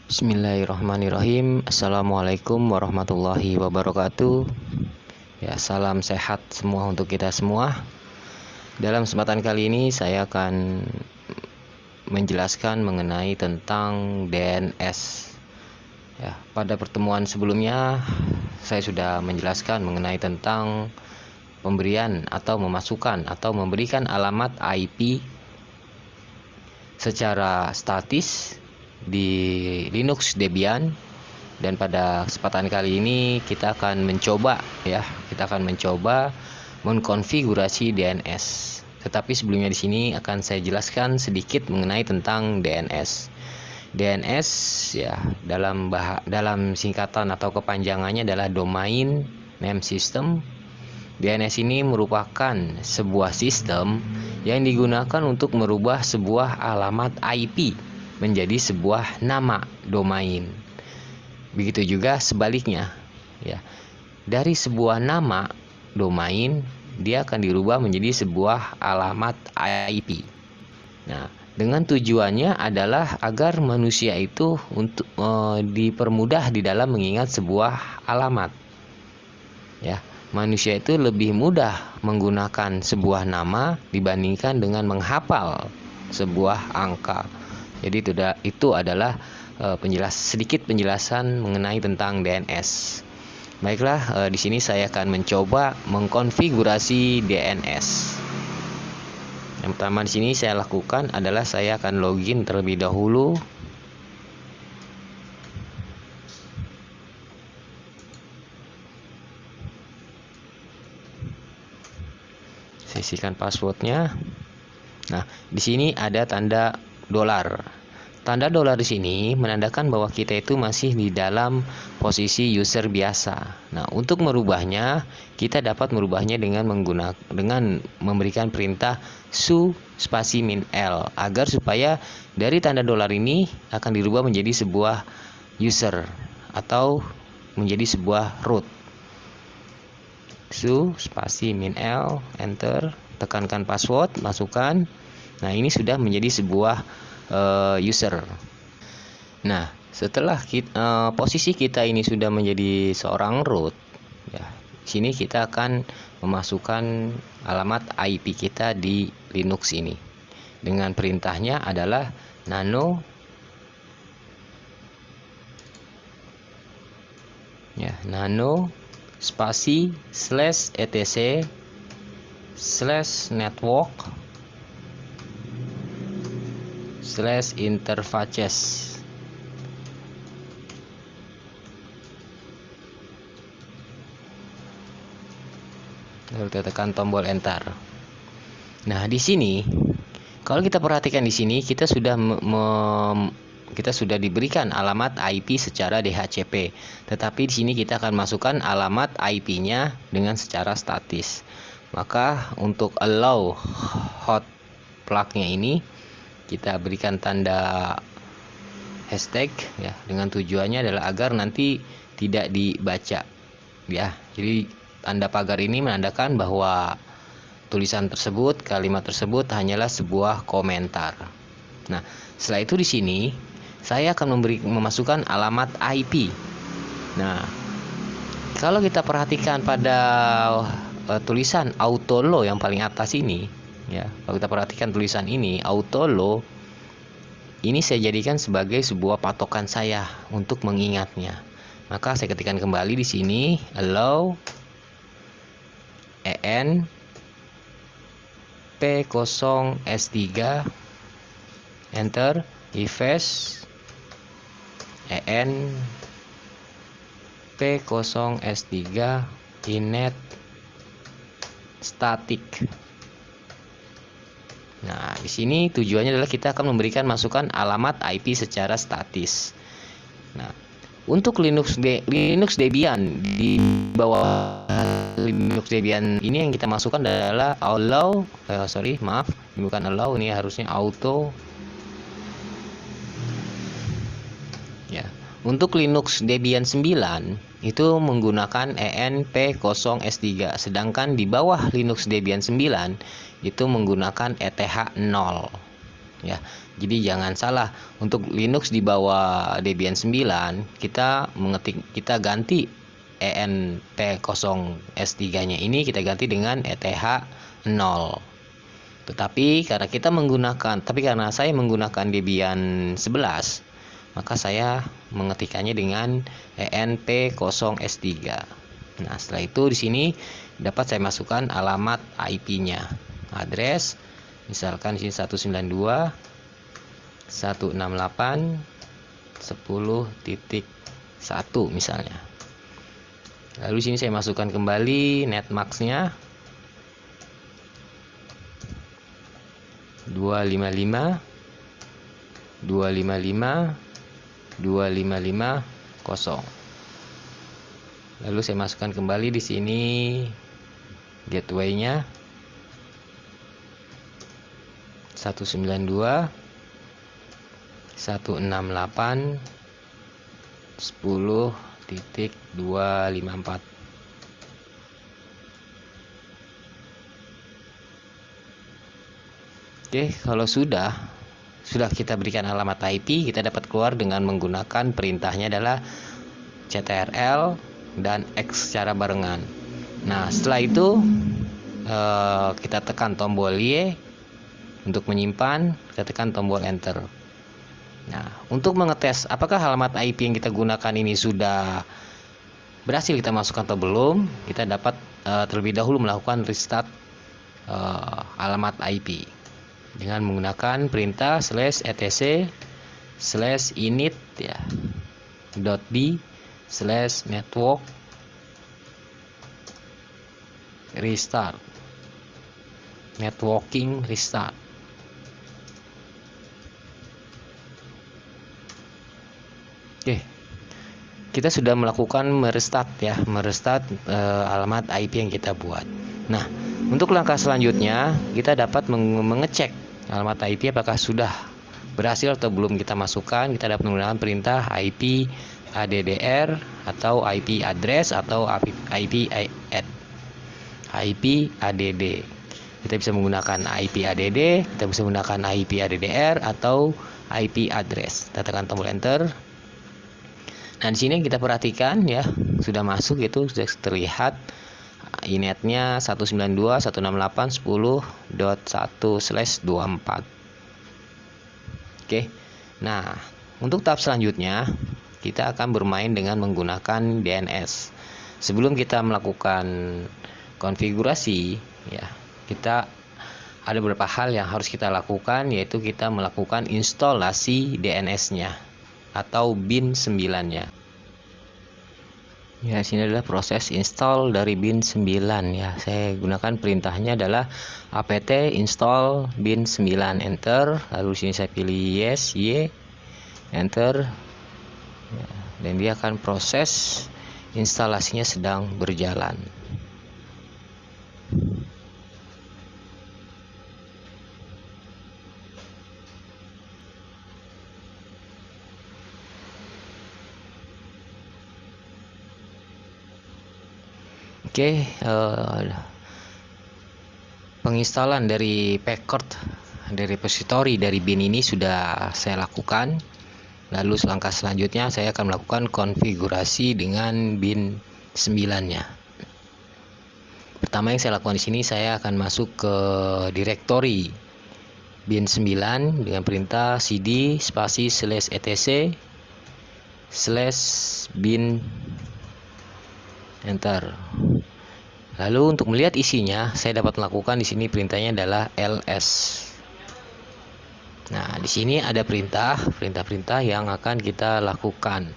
Bismillahirrahmanirrahim. Assalamualaikum warahmatullahi wabarakatuh. Ya, salam sehat semua untuk kita semua. Dalam kesempatan kali ini saya akan menjelaskan mengenai tentang DNS. Ya, pada pertemuan sebelumnya saya sudah menjelaskan mengenai tentang pemberian atau memasukkan atau memberikan alamat IP secara statis di Linux Debian, dan pada kesempatan kali ini kita akan mencoba mengkonfigurasi DNS. Tetapi sebelumnya di sini akan saya jelaskan sedikit mengenai tentang DNS. DNS ya dalam singkatan atau kepanjangannya adalah Domain Name System. DNS ini merupakan sebuah sistem yang digunakan untuk merubah sebuah alamat IP menjadi sebuah nama domain. Begitu juga sebaliknya, ya. Dari sebuah nama domain dia akan dirubah menjadi sebuah alamat IP. Nah, dengan tujuannya adalah agar manusia itu untuk dipermudah di dalam mengingat sebuah alamat. Ya. Manusia itu lebih mudah menggunakan sebuah nama dibandingkan dengan menghafal sebuah angka. Jadi itu adalah sedikit penjelasan mengenai tentang DNS. Baiklah, di sini saya akan mencoba mengkonfigurasi DNS. Yang pertama di sini saya lakukan adalah saya akan login terlebih dahulu. Sisihkan passwordnya. Nah, di sini ada tanda dolar. Tanda dolar di sini menandakan bahwa kita itu masih di dalam posisi user biasa. Nah, untuk merubahnya, kita dapat merubahnya dengan memberikan perintah su spasi min l agar supaya dari tanda dolar ini akan dirubah menjadi sebuah user atau menjadi sebuah root. Su spasi min l, enter, tekankan password, masukkan. Nah, ini sudah menjadi sebuah user. Nah, setelah posisi kita ini sudah menjadi seorang root, ya, sini kita akan memasukkan alamat IP kita di Linux ini. Dengan perintahnya adalah nano spasi /etc /network /interfaces. Lalu kita tekan tombol enter. Nah, di sini kalau kita perhatikan di sini kita sudah diberikan alamat IP secara DHCP. Tetapi di sini kita akan masukkan alamat IP-nya dengan secara statis. Maka untuk allow hot plug-nya ini kita berikan tanda hashtag, ya, dengan tujuannya adalah agar nanti tidak dibaca, ya. Jadi tanda pagar ini menandakan bahwa tulisan tersebut, kalimat tersebut hanyalah sebuah komentar. Nah, setelah itu di sini saya akan memasukkan alamat IP. Nah, kalau kita perhatikan pada tulisan autolow yang paling atas ini, ya, kalau kita perhatikan tulisan ini autolow, ini saya jadikan sebagai sebuah patokan saya untuk mengingatnya. Maka saya ketikkan kembali di sini allow en p0s3 enter, ifs en p0s3 inet static. Nah, di sini tujuannya adalah kita akan memberikan masukan alamat IP secara statis. Nah, untuk Linux Debian, di bawah Linux Debian ini yang kita masukkan adalah allow, ini bukan allow, ini harusnya auto. Ya, untuk Linux Debian 9 itu menggunakan enp0s3, sedangkan di bawah Linux Debian 9 itu menggunakan ETH0. ya. Jadi jangan salah, untuk Linux di bawah Debian 9 kita ganti ENP0S3-nya ini kita ganti dengan ETH0. Tapi karena saya menggunakan Debian 11, maka saya mengetikkannya dengan ENP0S3. Nah, setelah itu di sini dapat saya masukkan alamat IP-nya. Address misalkan di sini 192.168.10.1 misalnya. Lalu sini saya masukkan kembali netmask-nya 255.255.255.0. Lalu saya masukkan kembali di sini gateway-nya 192.168.10.254. Oke, kalau sudah kita berikan alamat IP, kita dapat keluar dengan menggunakan perintahnya adalah ctrl dan X secara barengan. Nah, setelah itu kita tekan tombol Y untuk menyimpan, kita tekan tombol Enter. Nah, untuk mengetes apakah alamat IP yang kita gunakan ini sudah berhasil kita masukkan atau belum, kita dapat terlebih dahulu melakukan restart alamat IP dengan menggunakan perintah /etc/init ya .b/network restart networking restart. Oke, kita sudah melakukan merestart alamat IP yang kita buat. Nah, untuk langkah selanjutnya kita dapat mengecek alamat IP apakah sudah berhasil atau belum kita masukkan. Kita dapat menggunakan perintah IP addr atau IP address atau IP add. Kita bisa menggunakan IP add, kita bisa menggunakan IP addr atau IP address. Kita tekan tombol enter. Nah, di sini kita perhatikan ya, sudah masuk, itu sudah terlihat inetnya 192.168.10.1/24. Oke. Nah, untuk tahap selanjutnya kita akan bermain dengan menggunakan DNS. Sebelum kita melakukan konfigurasi ya, kita ada beberapa hal yang harus kita lakukan, yaitu kita melakukan instalasi DNS-nya atau bin 9-nya. Ya, sini adalah proses install dari bin 9 ya. Saya gunakan perintahnya adalah apt install bin 9, enter. Lalu sini saya pilih yes, enter. Ya, dan dia akan proses instalasinya sedang berjalan. Oke, penginstalan dari packard dari repository dari bin ini sudah saya lakukan. Lalu langkah selanjutnya saya akan melakukan konfigurasi dengan bin 9-nya. Pertama yang saya lakukan di sini, saya akan masuk ke directory bin 9 dengan perintah cd spasi /etc/bin, enter. Lalu untuk melihat isinya, saya dapat melakukan di sini perintahnya adalah ls. Nah, di sini ada perintah-perintah yang akan kita lakukan.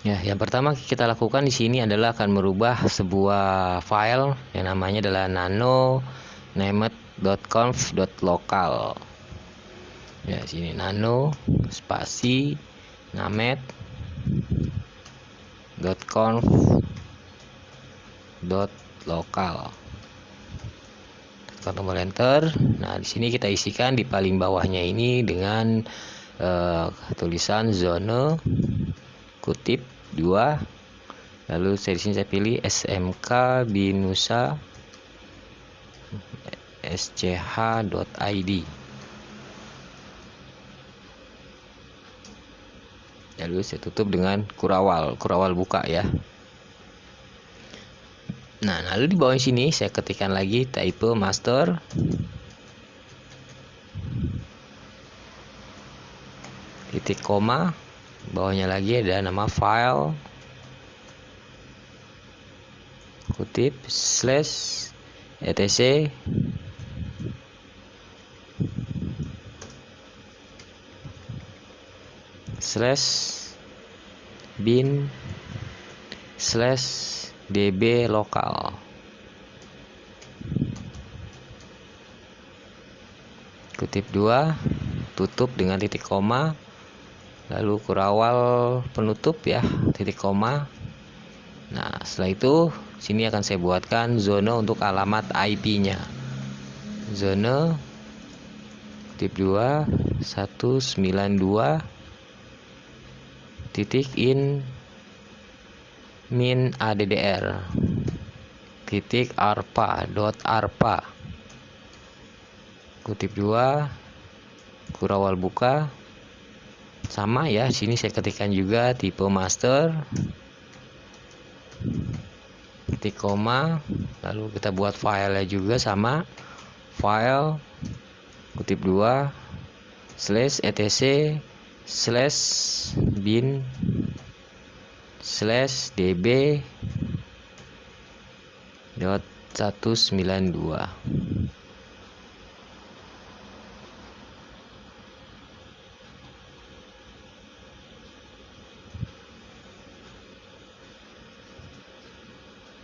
Ya, yang pertama kita lakukan di sini adalah akan merubah sebuah file yang namanya adalah nano-named.conf.local. Ya, sini nano spasi named.conf.local. Tekan tombol enter. Nah, di sini kita isikan di paling bawahnya ini dengan tulisan zone kutip 2, lalu di sini saya pilih SMK Binusa sch.id, lalu saya tutup dengan kurawal buka ya. Nah, lalu di bawah sini saya ketikkan lagi type master, titik koma, bawahnya lagi ada nama file, kutip slash etc slash bin slash db lokal. Kutip 2, tutup dengan titik koma, lalu kurawal penutup ya, titik koma. Nah, setelah itu sini akan saya buatkan zona untuk alamat IP-nya. Zona kutip 2 192 titik in min addr titik arpa kutip 2 kurawal buka, sama ya, sini saya ketikkan juga tipe master, titik koma, lalu kita buat filenya juga sama, file kutip 2 slash etc slash bin slash db dot 192.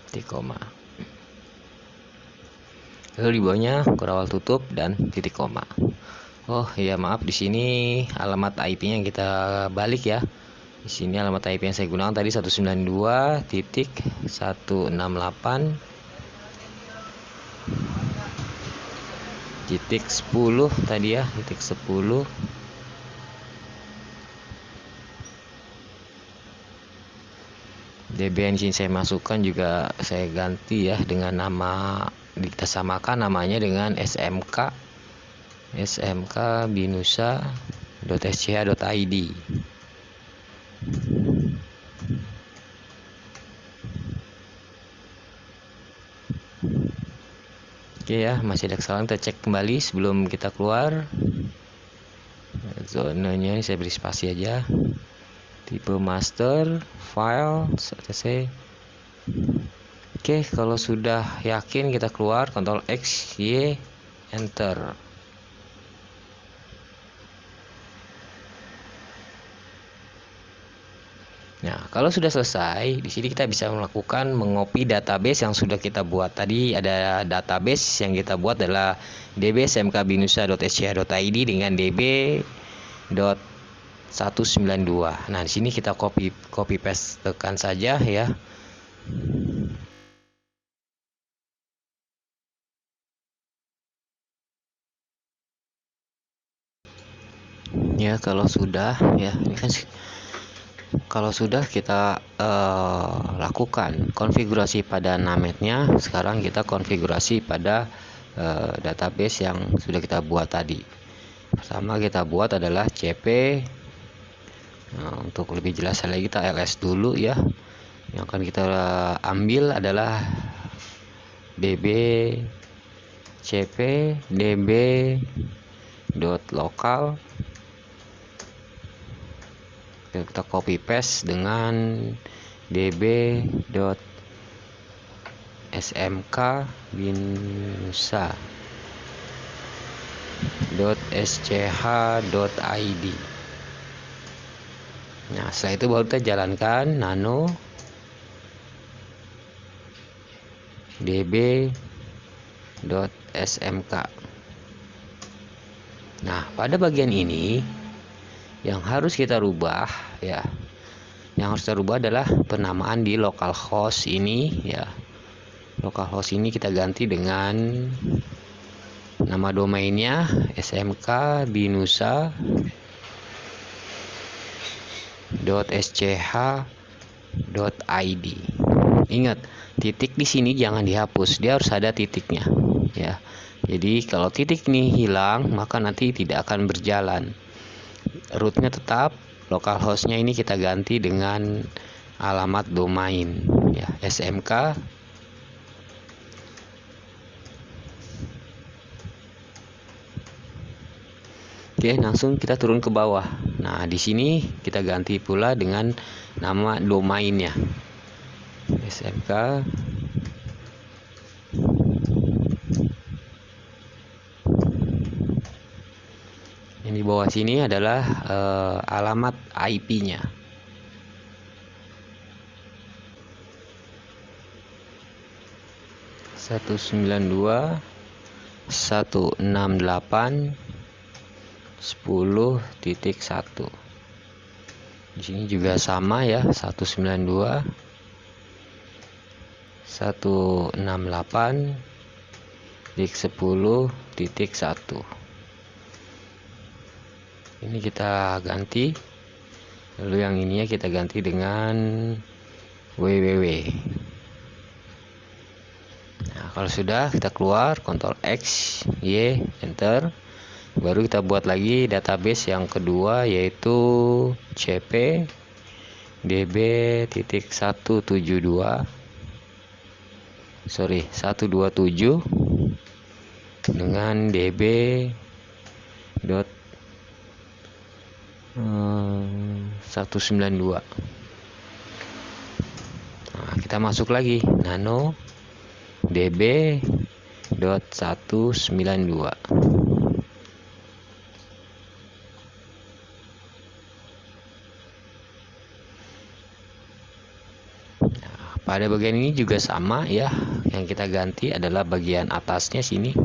Titik koma, lalu di bawahnya kurawal tutup dan titik koma. Oh ya, maaf, di sini alamat IP-nya yang kita balik ya. Di sini alamat IP yang saya gunakan tadi 192.168.10 tadi ya, titik 10. DB yang sini saya masukkan juga saya ganti ya dengan nama, kita samakan namanya dengan SMK binusa.sch.id. Oke ya, masih ada kesalahan, kita cek kembali sebelum kita keluar. Zonanya saya beri spasi aja, tipe master, file, etc. Oke, kalau sudah yakin kita keluar, Ctrl X, Y, Enter. Nah, kalau sudah selesai, di sini kita bisa melakukan mengopi database yang sudah kita buat. Tadi ada database yang kita buat adalah db.smkbinusa.sch.id dengan db.192. Nah, di sini kita copy paste tekan saja ya. Ya, kalau sudah ya, ini kan kalau sudah kita lakukan konfigurasi pada nametnya, sekarang kita konfigurasi pada database yang sudah kita buat tadi. Pertama kita buat adalah cp. Nah, untuk lebih jelas lagi kita ls dulu ya. Yang akan kita ambil adalah db cp db.local. Kita copy paste dengan db.smk.binusa.sch.id. Nah, setelah itu baru kita jalankan nano db.smk. Nah, pada bagian ini yang harus kita rubah ya, yang harus kita rubah adalah penamaan di localhost ini ya. Localhost ini kita ganti dengan nama domainnya smkbinusa .sch.id. Ingat, titik di sini jangan dihapus, dia harus ada titiknya ya. Jadi kalau titik ini hilang, maka nanti tidak akan berjalan. Rootnya tetap, localhostnya ini kita ganti dengan alamat domain ya, smk. Oke, langsung kita turun ke bawah. Nah, di sini kita ganti pula dengan nama domainnya. SMK. Yang di bawah sini adalah alamat IP-nya. Satu 192.168.10.1. Di sini juga sama ya, 192.168.10.1. Ini kita ganti, lalu yang ininya kita ganti dengan www. Nah, kalau sudah, kita keluar, Ctrl X, Y, Enter. Baru kita buat lagi database yang kedua, yaitu cp db.127 dengan db.192. Nah, kita masuk lagi nano db.192. Pada bagian ini juga sama ya, yang kita ganti adalah bagian atasnya sini.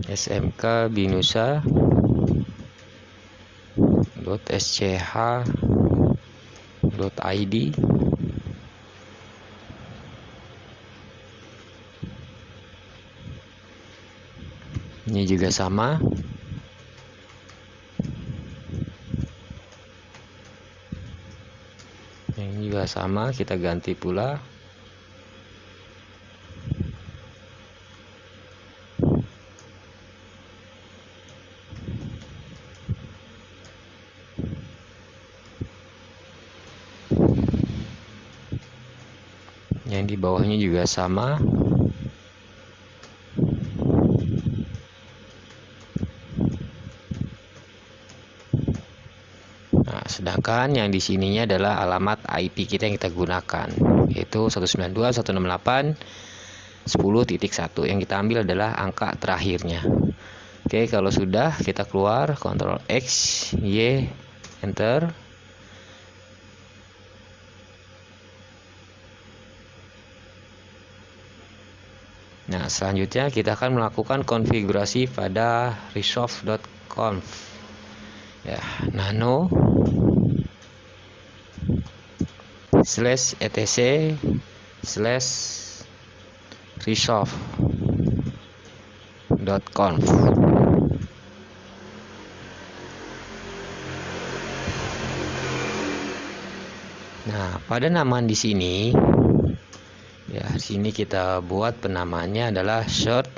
smk binusa.sch.id. Ini juga sama. Ini juga sama, kita ganti pula. Yang di bawahnya juga sama. Nah, sedangkan yang di sininya adalah alamat IP kita yang kita gunakan, yaitu 192.168.10.1. Yang kita ambil adalah angka terakhirnya. Oke, kalau sudah, kita keluar, Ctrl X, Y, Enter. Nah, selanjutnya kita akan melakukan konfigurasi pada resolve.conf ya, nano /etc/resolve.conf. Nah, pada nama di sini ya, sini kita buat penamaannya adalah short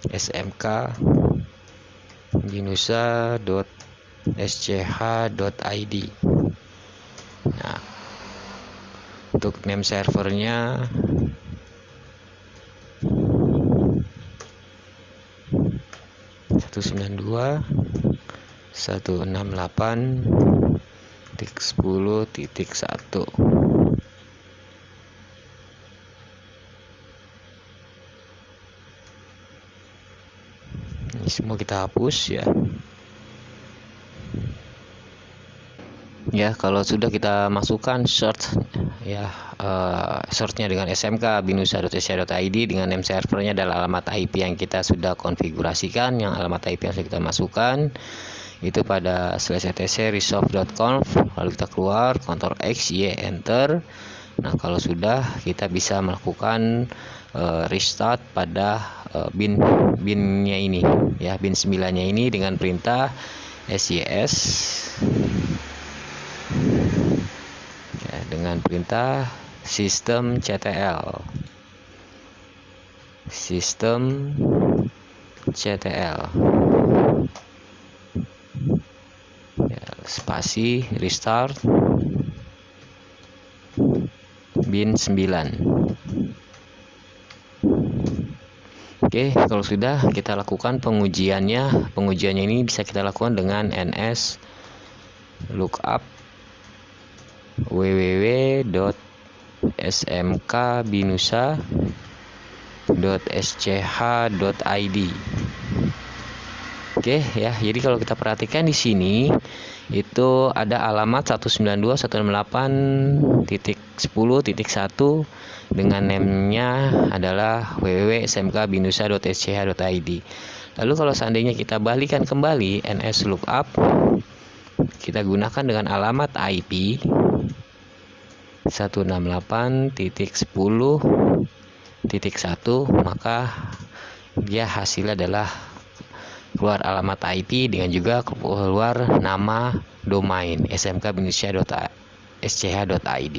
smk binusa.sch.id. Nah, untuk name servernya (192.168.10.1). Ini semua kita hapus ya. Ya, kalau sudah kita masukkan short ya, shortnya dengan smk binusa.sch.id dengan name servernya adalah alamat IP yang kita sudah konfigurasikan, yang alamat IP yang sudah kita masukkan itu pada /etc/resolve.conf. Lalu kita keluar, Ctrl X, Y, Enter. Nah, kalau sudah, kita bisa melakukan restart pada binnya ini ya, bin 9-nya ini dengan perintah sys ya, dengan perintah sistem.ctl ya, spasi restart bin 9. Oke, kalau sudah kita lakukan pengujiannya. Pengujiannya ini bisa kita lakukan dengan ns lookup www.smkbinusa.sch.id. Oke ya, jadi kalau kita perhatikan di sini itu ada alamat 192.168.10.1 dengan name-nya adalah www.smkbinusa.sch.id. Lalu kalau seandainya kita balikan kembali ns lookup, kita gunakan dengan alamat IP 168.10.1, maka dia hasilnya adalah keluar alamat IP dengan juga keluar nama domain smkbinusa.sch.id.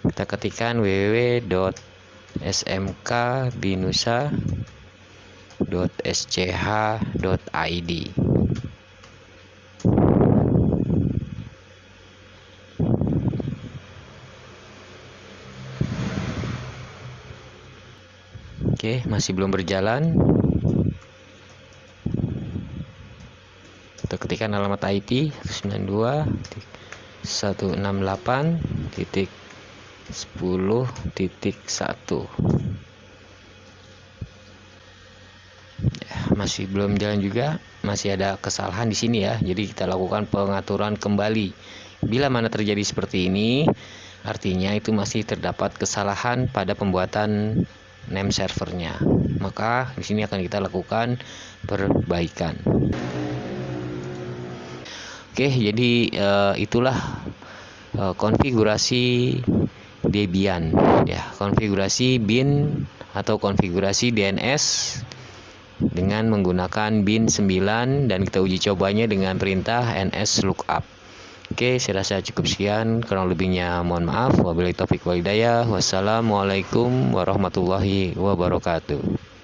Kita ketikkan www.smkbinusa.sch.id. Oke, masih belum berjalan. Kita ketikkan alamat IP 192.168.10.1. Ya, masih belum jalan juga, masih ada kesalahan di sini ya. Jadi kita lakukan pengaturan kembali. Bila mana terjadi seperti ini, artinya itu masih terdapat kesalahan pada pembuatan name servernya. Maka di sini akan kita lakukan perbaikan. Oke, jadi itulah konfigurasi Debian ya, konfigurasi bin atau konfigurasi DNS dengan menggunakan bin 9 dan kita uji cobanya dengan perintah ns lookup. Oke, saya rasa cukup sekian, kurang lebihnya mohon maaf. Wabillahi taufiq wal hidayah. Wassalamualaikum warahmatullahi wabarakatuh.